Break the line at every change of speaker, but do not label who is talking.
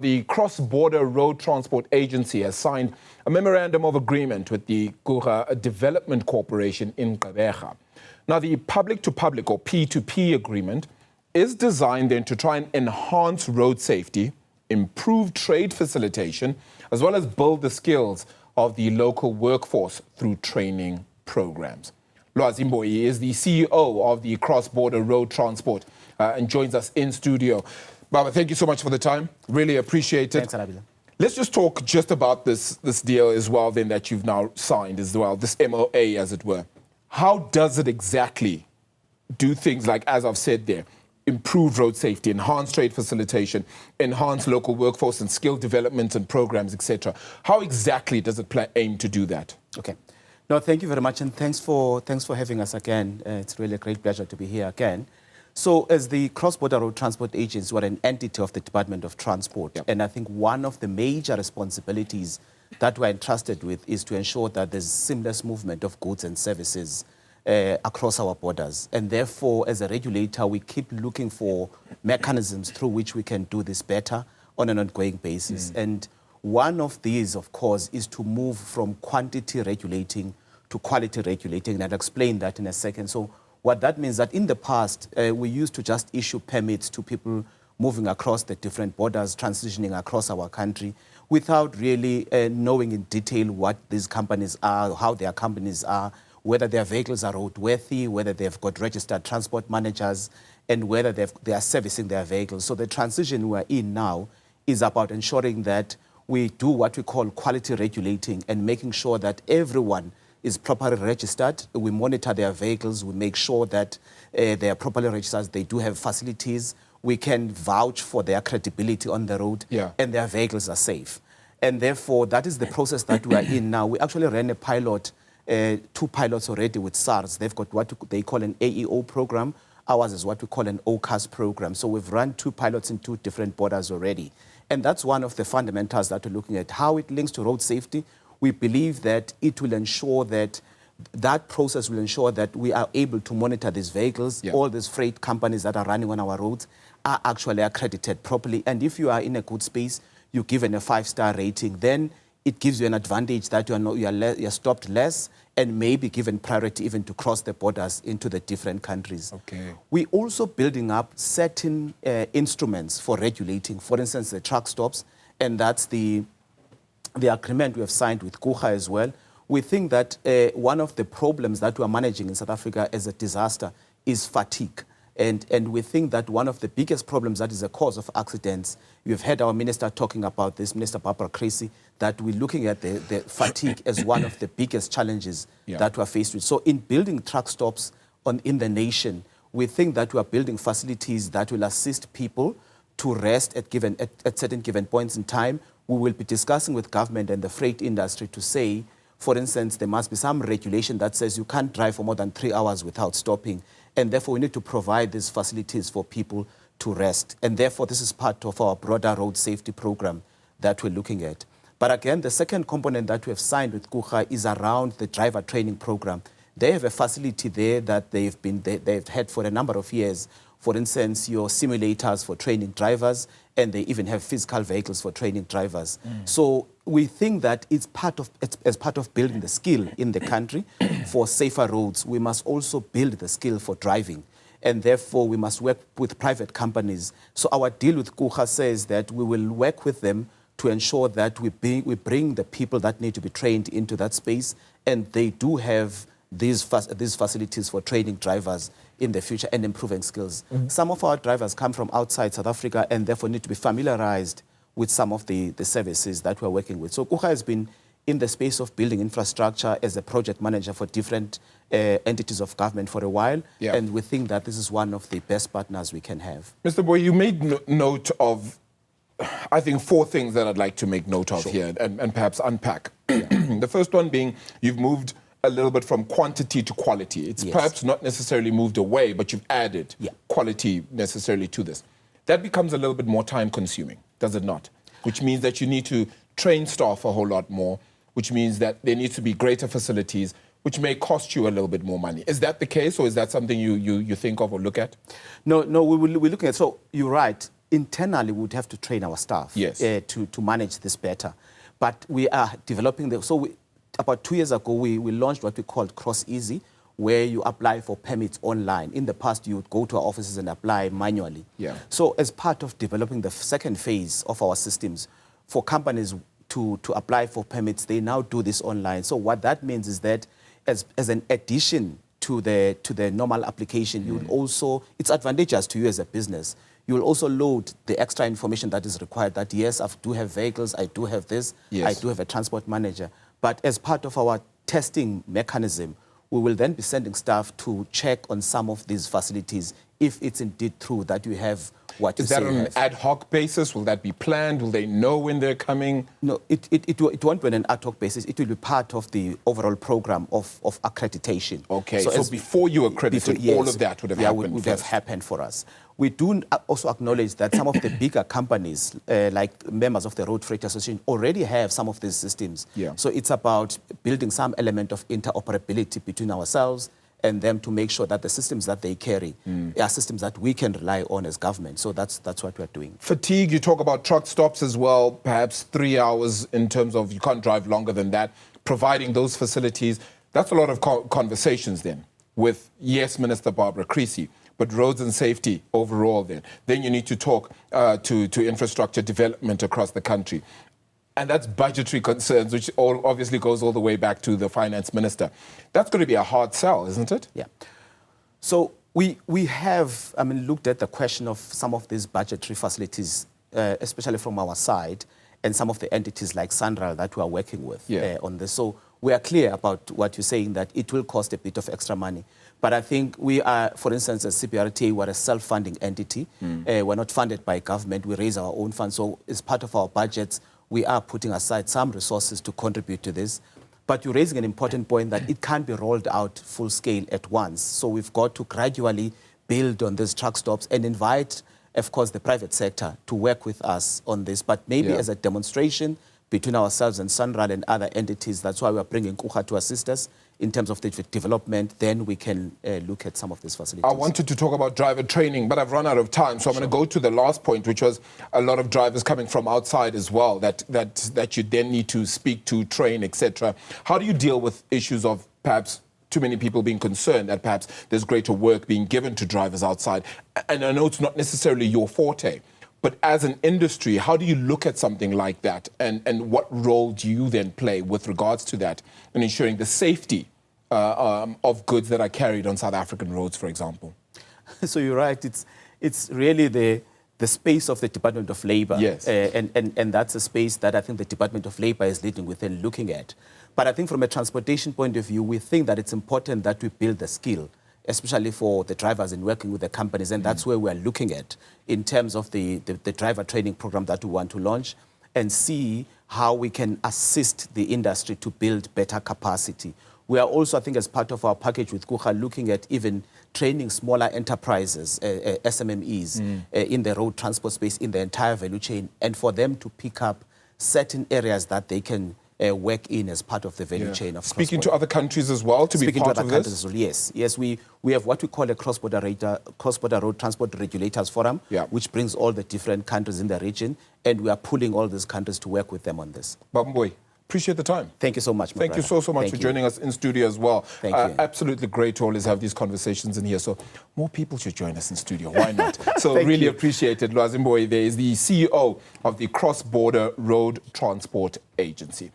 The Cross-Border Road Transport Agency has signed a memorandum of agreement with the Gqeberha Development Corporation in Gqeberha. Now, the public-to-public or P2P agreement is designed then to try and enhance road safety, improve trade facilitation, as well as build the skills of the local workforce through training programs. Lwazi Mboyi is the CEO of the Cross-Border Road Transport and joins us in studio. Baba, thank you so much for the time. Really appreciate it.
Thanks, Arabila.
Let's just talk just about this deal as well then that you've now signed as well, this MOA as it were. How does it exactly do things like, as I've said there, improve road safety, enhance trade facilitation, enhance local workforce and skill development and programs, etc.? How exactly does it aim to do that?
Okay. No, thank you very much, and thanks for having us again. It's really a great pleasure to be here again. So as the Cross-Border Road Transport Agency, we're an entity of the Department of Transport. Yep. And I think one of the major responsibilities that we're entrusted with is to ensure that there's seamless movement of goods and services across our borders. And therefore, as a regulator, we keep looking for mechanisms through which we can do this better on an ongoing basis. And one of these, of course, is to move from quantity regulating to quality regulating. And I'll explain that in a second. So what that means that in the past, we used to just issue permits to people moving across the different borders, transitioning across our country, without really knowing in detail what these companies are, how their companies are, whether their vehicles are roadworthy, whether they've got registered transport managers, and whether they are servicing their vehicles. So the transition we're in now is about ensuring that we do what we call quality regulating and making sure that everyone is properly registered. We monitor their vehicles. We make sure that they are properly registered. They do have facilities. We can vouch for their credibility on the road, and their vehicles are safe. And therefore, that is the process that we are in now. We actually ran a pilot, 2 pilots already with SARS. They've got what they call an AEO program. Ours is what we call an OCAS program. So we've run 2 pilots in 2 different borders already. And that's one of the fundamentals that we're looking at, how it links to road safety. We believe that it will ensure that that process will ensure that we are able to monitor these vehicles. All these freight companies that are running on our roads are actually accredited properly. And if you are in a good space, you're given a 5-star rating, then it gives you an advantage that you're stopped less and maybe given priority even to cross the borders into the different countries. Okay. We're also building up certain instruments for regulating, for instance, the truck stops, and that's the agreement we have signed with Gqeberha as well. We think that one of the problems that we are managing in South Africa as a disaster is fatigue. And we think that one of the biggest problems that is a cause of accidents, you've heard our minister talking about this, Minister Barbara Creasy, that we're looking at the fatigue as one of the biggest challenges that we're faced with. So in building truck stops in the nation, we think that we are building facilities that will assist people to rest at certain given points in time. We will be discussing with government and the freight industry to say, for instance, there must be some regulation that says you can't drive for more than 3 hours without stopping. And therefore, we need to provide these facilities for people to rest. And therefore, this is part of our broader road safety program that we're looking at. But again, the second component that we have signed with Gqeberha is around the driver training program. They have a facility there that they've had for a number of years. For instance, your simulators for training drivers, and they even have physical vehicles for training drivers. So we think that as part of building the skill in the country for safer roads, we must also build the skill for driving. And therefore, we must work with private companies. So our deal with Gqeberha says that we will work with them to ensure that we bring the people that need to be trained into that space, and they do have these facilities for training drivers in the future and improving skills. Some of our drivers come from outside South Africa and therefore need to be familiarized with some of the services that we're working with. So Gqeberha has been in the space of building infrastructure as a project manager for different entities of government for a while, and we think that this is one of the best partners we can have.
Mr. Mboyi, you made note of, I think, 4 things that I'd like to make note of here and perhaps unpack. The first one being you've moved a little bit from quantity to quality. It's perhaps not necessarily moved away, but you've added quality necessarily to this. That becomes a little bit more time consuming, does it not? Which means that you need to train staff a whole lot more, which means that there needs to be greater facilities, which may cost you a little bit more money. Is that the case, or is that something you think of or look at?
No, we're looking at, so you're right. internally we would have to train our staff to manage this better. But we are developing about 2 years ago, we launched what we called Cross Easy, where you apply for permits online. In the past, you would go to our offices and apply manually. So as part of developing the second phase of our systems, for companies to apply for permits, they now do this online. So what that means is that as an addition to the normal application, you will also, it's advantageous to you as a business. You will also load the extra information that is required, that yes, I do have vehicles, I do have this, I do have a transport manager. But as part of our testing mechanism, we will then be sending staff to check on some of these facilities if it's indeed true that you have what you say. Is that on an
ad hoc basis? Will that be planned? Will they know when they're coming?
No, it won't be on an ad hoc basis. It will be part of the overall program of accreditation.
Okay, so before you accredited, all of that would have happened
would have happened for us. We do also acknowledge that some of the bigger companies, like members of the Road Freight Association, already have some of these systems. So it's about building some element of interoperability between ourselves and them to make sure that the systems that they carry are systems that we can rely on as government. So that's what we're doing.
Fatigue, you talk about truck stops as well, perhaps 3 hours in terms of you can't drive longer than that, providing those facilities. That's a lot of conversations then with, yes, Minister Barbara Creecy, but roads and safety overall then. Then you need to talk to infrastructure development across the country. And that's budgetary concerns, which obviously goes all the way back to the finance minister. That's going to be a hard sell, isn't it?
Yeah. So we have, looked at the question of some of these budgetary facilities, especially from our side, and some of the entities like Sandral that we are working with on this. So we are clear about what you're saying, that it will cost a bit of extra money. But I think we are, for instance, as C-BRTA, we're a self-funding entity. We're not funded by government. We raise our own funds. So as part of our budgets, we are putting aside some resources to contribute to this. But you're raising an important point that it can't be rolled out full scale at once. So we've got to gradually build on these truck stops and invite, of course, the private sector to work with us on this. But maybe as a demonstration between ourselves and Sandral and other entities, that's why we're bringing Gqeberha to assist us in terms of the development, then we can look at some of these facilities.
I wanted to talk about driver training, but I've run out of time, so I'm going to go to the last point, which was a lot of drivers coming from outside as well, that you then need to speak to, train, etc. How do you deal with issues of perhaps too many people being concerned that perhaps there's greater work being given to drivers outside? And I know it's not necessarily your forte, but as an industry, how do you look at something like that? And what role do you then play with regards to that in ensuring the safety of goods that are carried on South African roads, for example?
So you're right. It's really the space of the Department of Labour.
Yes.
And that's a space that I think the Department of Labour is leading with and looking at. But I think from a transportation point of view, we think that it's important that we build the skill, especially for the drivers and working with the companies. And that's where we're looking at in terms of the driver training program that we want to launch and see how we can assist the industry to build better capacity. We are also, I think, as part of our package with Gqeberha, looking at even training smaller enterprises, SMMEs, in the road transport space, in the entire value chain, and for them to pick up certain areas that they can work in as part of the value chain of
speaking to other countries as well, to be part of this?
Yes, we have what we call a cross-border road transport regulators forum, which brings all the different countries in the region, and we are pulling all these countries to work with them on this.
Mboyi, appreciate the time.
Thank you so much,
Thank you so much for joining us in studio as well.
Thank you.
Absolutely great to always have these conversations in here. So more people should join us in studio. Why not? So really appreciate it. Lwazi Mboyi there is the CEO of the Cross-Border Road Transport Agency.